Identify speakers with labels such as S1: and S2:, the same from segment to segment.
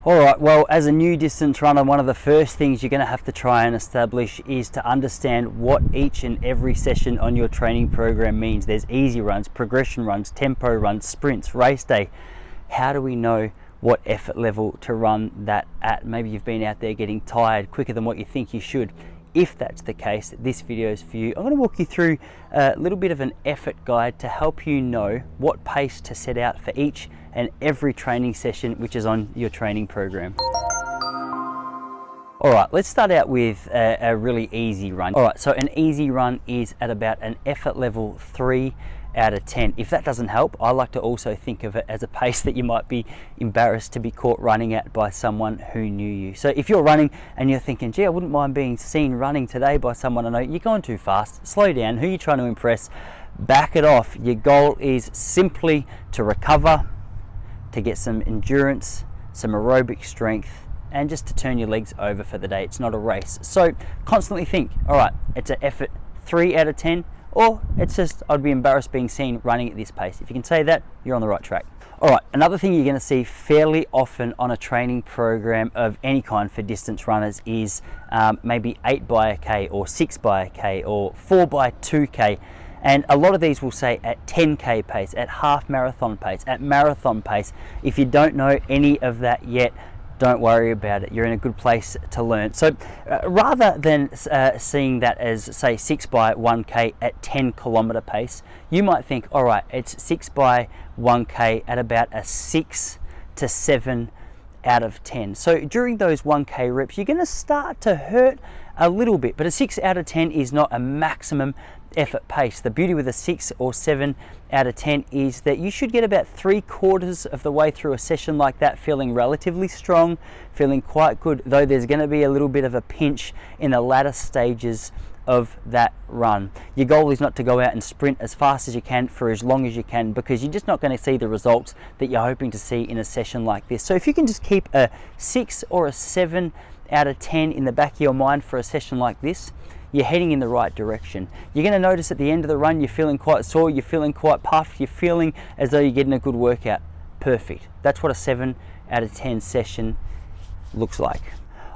S1: All right, well, as a new distance runner, one of the first things you're going to have to try and establish is to understand what each and every session on your training program means. There's easy runs, progression runs, tempo runs, sprints, race day. How do we know what effort level to run that at? Maybe you've been out there getting tired quicker than what you think you should. If that's the case, this video is for you. I'm going to walk you through a little bit of an effort guide to help you know what pace to set out for each and every training session which is on your training program. All right, let's start out with a really easy run. All right, so an easy run is at about an effort level 3 out of 10. If that doesn't help, I like to also think of it as a pace that you might be embarrassed to be caught running at by someone who knew you. So if you're running and you're thinking, gee, I wouldn't mind being seen running today by someone I know, you're going too fast. Slow down. Who are you trying to impress? Back it off. Your goal is simply to recover, to get some endurance, some aerobic strength, and just to turn your legs over for the day. It's not a race. So constantly think, all right, it's an effort 3 out of 10, or it's just, I'd be embarrassed being seen running at this pace. If you can say that, you're on the right track. All right, another thing you're going to see fairly often on a training program of any kind for distance runners is maybe 8 by a K or 6 by a K or 4 by 2K. And a lot of these will say at 10K pace, at half marathon pace, at marathon pace. If you don't know any of that yet, don't worry about it. You're in a good place to learn. So rather than seeing that as, say, 6 by 1K at 10 kilometer pace, you might think, all right, it's 6 by 1K at about a 6 to 7 out of 10. So during those 1K reps, you're going to start to hurt a little bit, but a 6 out of 10 is not a maximum effort pace. The beauty with a 6 or 7 out of 10 is that you should get about 3/4 of the way through a session like that feeling relatively strong, feeling quite good, though there's going to be a little bit of a pinch in the latter stages of that run. Your goal is not to go out and sprint as fast as you can for as long as you can, because you're just not going to see the results that you're hoping to see in a session like this. So if you can just keep a 6 or a 7 out of 10 in the back of your mind for a session like this, you're heading in the right direction. You're going to notice at the end of the run, you're feeling quite sore, you're feeling quite puffed, you're feeling as though you're getting a good workout. Perfect. That's what a 7 out of 10 session looks like.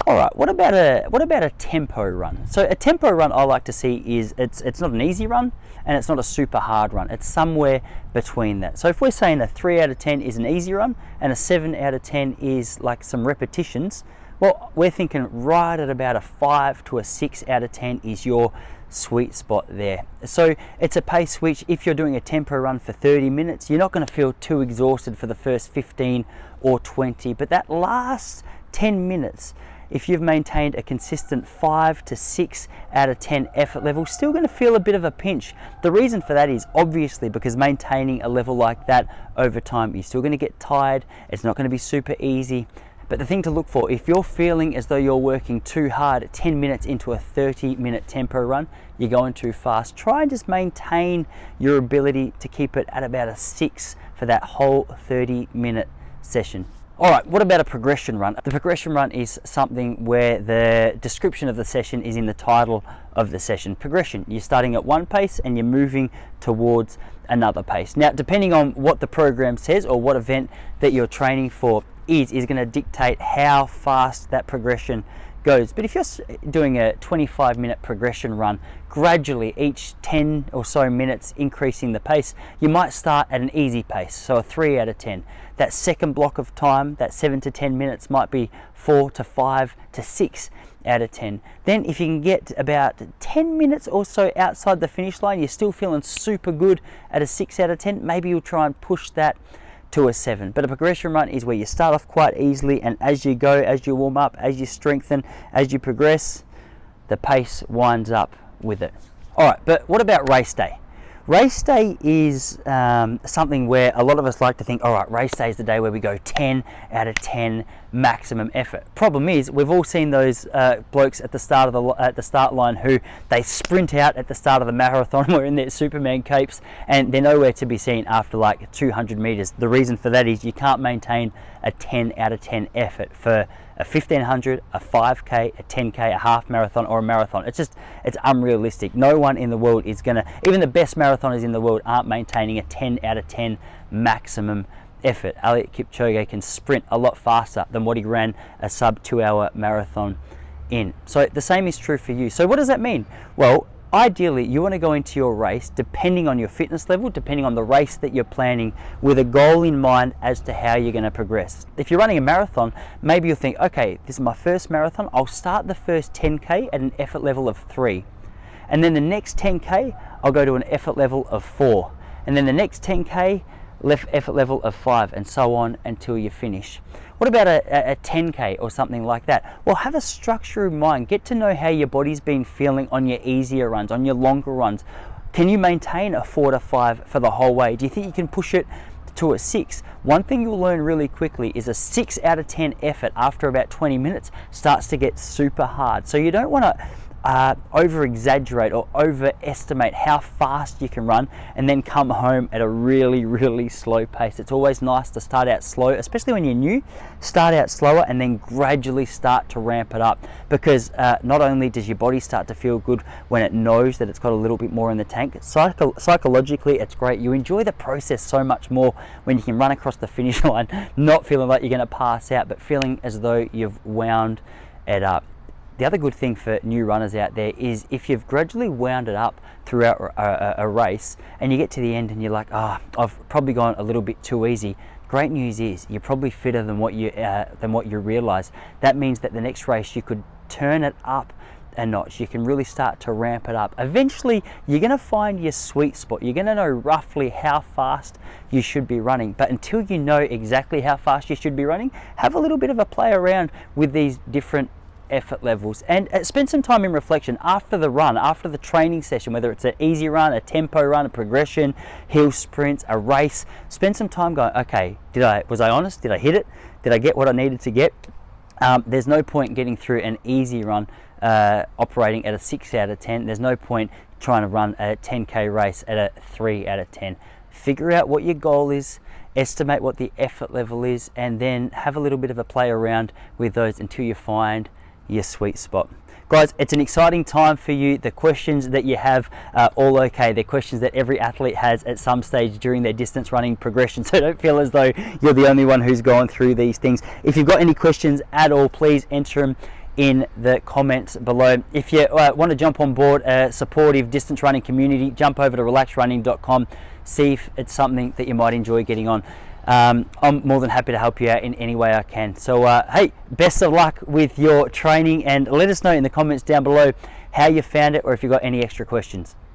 S1: All right, what about a tempo run? So a tempo run I like to see is it's not an easy run and it's not a super hard run. It's somewhere between that. So if we're saying a 3 out of 10 is an easy run and a 7 out of 10 is like some repetitions, well, we're thinking right at about a 5 to a 6 out of 10 is your sweet spot there. So it's a pace which, if you're doing a tempo run for 30 minutes, you're not going to feel too exhausted for the first 15 or 20, but that last 10 minutes, if you've maintained a consistent 5 to 6 out of 10 effort level, still going to feel a bit of a pinch. The reason for that is obviously because maintaining a level like that over time, you're still going to get tired. It's not going to be super easy. But the thing to look for, if you're feeling as though you're working too hard at 10 minutes into a 30-minute tempo run, you're going too fast. Try and just maintain your ability to keep it at about a 6 for that whole 30-minute session. All right, what about a progression run? The progression run is something where the description of the session is in the title of the session. Progression, you're starting at one pace and you're moving towards another pace. Now, depending on what the program says or what event that you're training for is going to dictate how fast that progression goes. But if you're doing a 25-minute progression run, gradually each 10 or so minutes increasing the pace, you might start at an easy pace, so a 3 out of 10. That second block of time, that 7 to 10 minutes, might be 4 to 5 to 6 out of 10. Then if you can get about 10 minutes or so outside the finish line, you're still feeling super good at a 6 out of 10, maybe you'll try and push that to a 7. But a progression run is where you start off quite easily, and as you go, as you warm up, as you strengthen, as you progress, the pace winds up with it. All right, but what about race day? Race day is something where a lot of us like to think, all right, race day is the day where we go 10 out of 10 maximum effort. Problem is, we've all seen those blokes at the start line who they sprint out at the start of the marathon wearing their Superman capes, and they're nowhere to be seen after like 200 meters. The reason for that is you can't maintain a 10 out of 10 effort for a 1500, a 5k, a 10k, a half marathon, or a marathon. It's unrealistic. No one in the world is gonna, even the best marathoners in the world aren't maintaining a 10 out of 10 maximum effort. Eliud Kipchoge can sprint a lot faster than what he ran a sub 2 hour marathon in. So the same is true for you. So what does that mean? Well, ideally you want to go into your race, depending on your fitness level, depending on the race that you're planning, with a goal in mind as to how you're going to progress. If you're running a marathon, maybe you'll think, okay, this is my first marathon, I'll start the first 10k at an effort level of 3, and then the next 10k I'll go to an effort level of 4, and then the next 10k effort level of 5, and so on until you finish. What about a 10k or something like that? Well, have a structure in mind. Get to know how your body's been feeling on your easier runs, on your longer runs. Can you maintain a 4 to 5 for the whole way? Do you think you can push it to a 6? One thing you'll learn really quickly is a 6 out of 10 effort after about 20 minutes starts to get super hard. So you don't want to over exaggerate or overestimate how fast you can run and then come home at a really slow pace. It's always nice to start out slow, especially when you're new. Start out slower and then gradually start to ramp it up, because not only does your body start to feel good when it knows that it's got a little bit more in the tank, psychologically it's great. You enjoy the process so much more when you can run across the finish line not feeling like you're going to pass out, but feeling as though you've wound it up. The other good thing for new runners out there is if you've gradually wound it up throughout a race and you get to the end and you're like, I've probably gone a little bit too easy. Great news is you're probably fitter than what you realize. That means that the next race you could turn it up a notch. You can really start to ramp it up. Eventually you're going to find your sweet spot. You're going to know roughly how fast you should be running, but until you know exactly how fast you should be running, have a little bit of a play around with these different effort levels and spend some time in reflection after the run, after the training session, whether it's an easy run, a tempo run, a progression, hill sprints, a race. Spend some time going, okay, was I honest? Did I hit it? Did I get what I needed to get? There's no point getting through an easy run operating at a 6 out of 10. There's no point trying to run a 10k race at a 3 out of 10. Figure out what your goal is, estimate what the effort level is, and then have a little bit of a play around with those until you find your sweet spot. Guys, it's an exciting time for you. The questions that you have are all okay. They're questions that every athlete has at some stage during their distance running progression, so don't feel as though you're the only one who's gone through these things. If you've got any questions at all, please enter them in the comments below. If you want to jump on board a supportive distance running community, jump over to relaxrunning.com, see if it's something that you might enjoy getting on. I'm more than happy to help you out in any way I can. So hey, best of luck with your training, and let us know in the comments down below how you found it or if you've got any extra questions.